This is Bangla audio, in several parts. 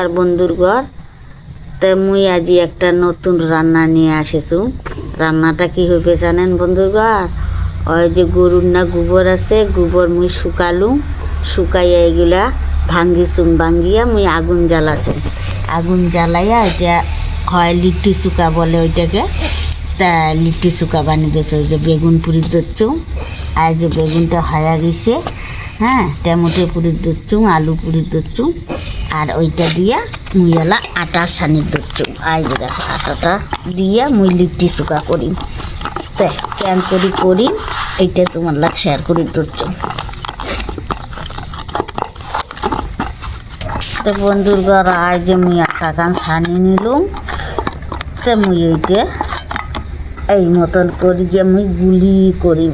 আর বন্ধুর ঘর তা মুই আজি একটা নতুন রান্না নিয়ে আসেছু। রান্নাটা কি হবে জানেন বন্ধুর ঘর? ওই যে গরুর না গোবর আছে, গোবর মুই শুকাইয়া এগুলা ভাঙ্গিয়া মুই আগুন জ্বালাছুম। আগুন জ্বালাইয়া এটা হয় লিট্টি চুকা বলে ওইটাকে, তা লিট্টি চুকা বানিয়ে দিয়েছে। ওই যে বেগুন পুরি দিচ্ছু, আর যে বেগুনটা হয়ে গেছে, হ্যাঁ, টমেটো পুরি দিচ্ছু, আলু পুরি দিচ্ছু, আর ওইটা দিয়া মুই এলা আটা সানি দিচ্ছু। আই যে দেখো আটাটা দিয়া মুই লিট্টি চুকা করি। তা কেন করি এইটা তোমার লাগ শেয়ার করি দিচ্ছু। তো বন্ধুর ঘর আজ যে মুই আটা কান ছানি নিলুম, তো মুই এইটা এই মতন করি যে মুই গুলি করি।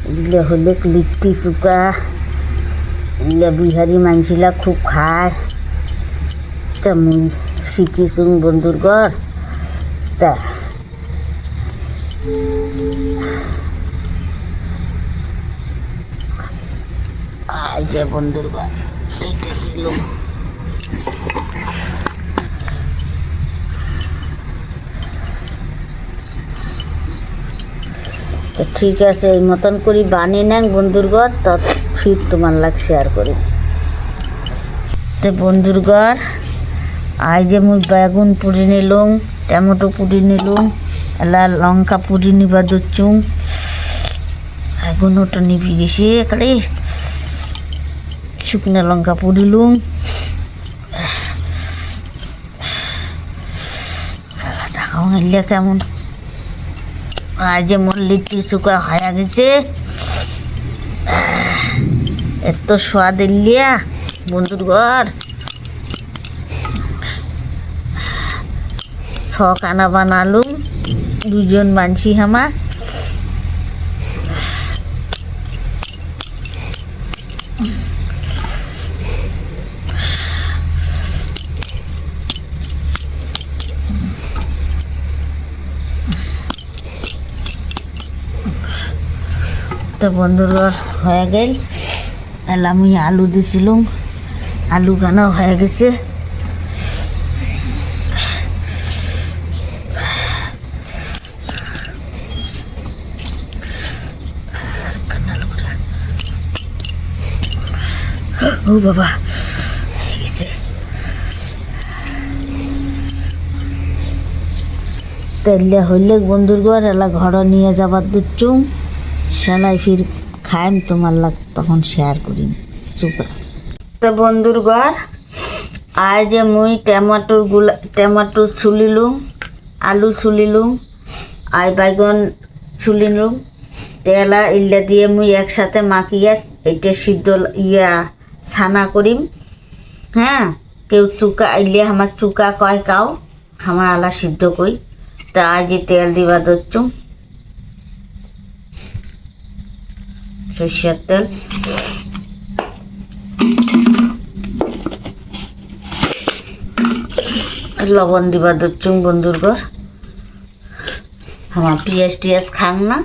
এগুলো হলে লিট্টি চুকা, এগুলো বিহারি মানুষরা খুব খায়। তা মুই শিখিছুং বন্ধুর ঘর। তা আই যে বন্ধুর ঘর এইটা দিলুম। তো ঠিক আছে, এই মতন করি বানিয়ে নেন বন্ধুর ঘর, তা ফির তোমার লাগ শেয়ার করি। তো বন্ধুর ঘর আই যে মুই বেগুন পুড়ি নিলুম, টমেটো পুড়ি নিলুম, এলা লঙ্কা পুড়ি নিবা দিচ্ছুম। বেগুনটা নিভি গেছে একারে, শুকনো লঙ্কা পুড়িলুম। দেখাও এলে কেমন আজ যে মোর লিট্টি চুকা হয়ে গেছে। এত স্বাদ এলিয়া বন্ধুর ঘর। আনা বানালুম, দুজন মানছি হামা। তো বন্ধুর ঘর হয়ে গেল। এলা আমি আলু দিছিলুম, আলু গানা হয়ে গেছে। ও বাবা হয়ে গেছে। তেলিয়া হইলে বন্ধুর ঘর এলা ঘর নিয়ে যাবার দিচ্ছুম। সেলাই ফির খাইম তোমার লাগ তখন শেয়ার করিম চুকা। তো বন্ধুর ঘর আজ যে মুই টমাটো ছুলিলুম, আলু ছুলিলুম, আই বাইগন ছুলিলুম। তেলা ইল্লা দিয়ে মুই একসাথে মাখিয়া এইটা সিদ্ধ ছানা করিম। হ্যাঁ, কেউ চুকা আইলে আমার চুকা কয়, কাও আমার আলা সিদ্ধ কই। তা আজ তেল দিবা ধরছুম, সরষের তেল। লবণ দিবা ধরছুম বন্ধুর ঘর। আমার পিঁয়াজ খাং না,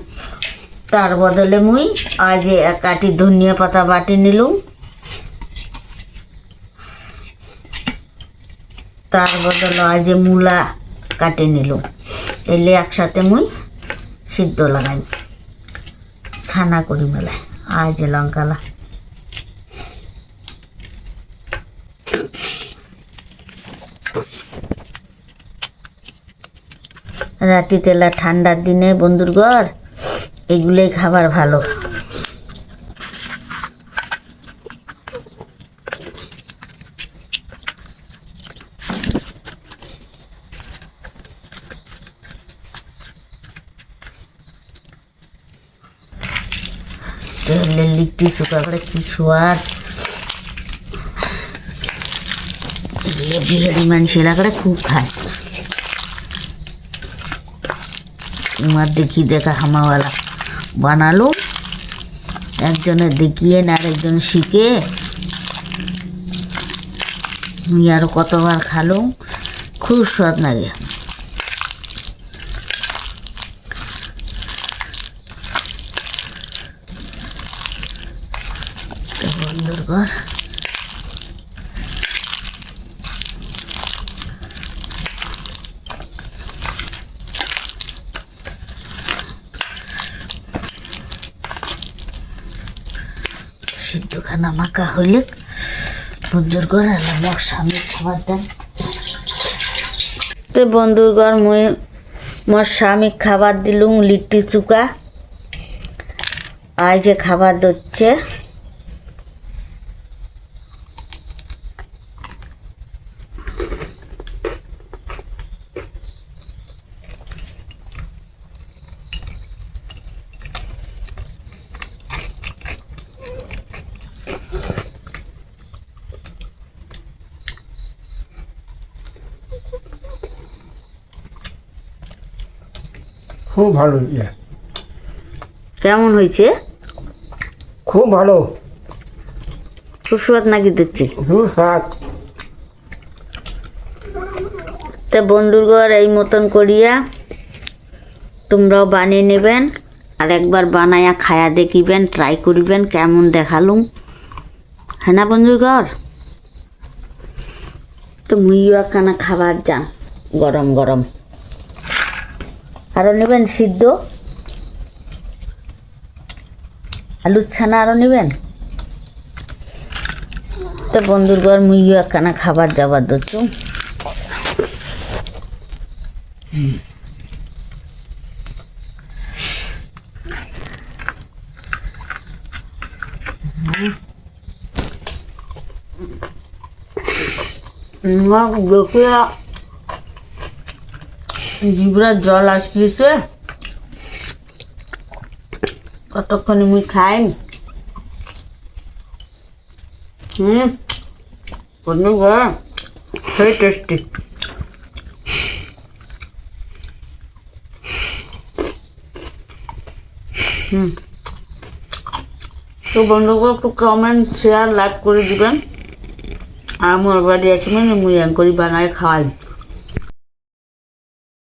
তার বদলে মুই আজ এক কাটি ধনিয়া পাতা বাটি নিলুম। তার বদলে আজ মূলা কাটে নিলুম। এলে একসাথে মুই সিদ্ধ লাগাই ছানা করি মেলায়। আজ লঙ্কালা রাতি তেলা ঠান্ডার দিনে বন্ধুর ঘর এগুলোই খাবার ভালো। লিট্টি চুকা করে কি সোয়াদ। বিহারি মানুষেরা করে খুব খায়। তোমার দেখা হামাওয়ালা বানালো, একজনের দেখিয়ে না আরেকজন শিখে আমি আরও কতবার খালো, খুব স্বাদ লাগে। বন্ধুগণ। সিদ্ধখানা মাখা হইলে বন্ধুরগণ আমার স্বামী খাবার দেন। তো বন্ধুরগণ মুই মোর স্বামী খাবার দিলুম লিট্টি চুকা। আজ যে খাবার দিচ্ছে খুব ভালো ইয়ে, কেমন হয়েছে? খুব ভালো, খুব স্বাদ নাকি দিচ্ছি? সুস্বাদ। তা বন্ধুগণ এই মতন করিয়া তোমরাও বানিয়ে নেবেন আর একবার বানাইয়া খায়া দেখিবেন, ট্রাই করিবেন কেমন দেখালুম, হ্যাঁ না বন্ধুগণ? তো মুইও একখানা খাবার যান গরম গরম। আরও নেবেন সিদ্ধ আলুর ছানা, আরও নেবেন। তো বন্ধুরগণ মুইও একখানা খাবার যাবার দচ্ছু। দেখিয়া জিভরার জল আসতেছে, কতক্ষণে মুই খাই। বন্ধুগণ সেই টেস্টি। তো বন্ধুগণ একটু কমেন্ট শেয়ার লাইক করে দিবেন। আর মোর বাড়ি আছে মানে মুই এম করি বানায় খাওয়াই।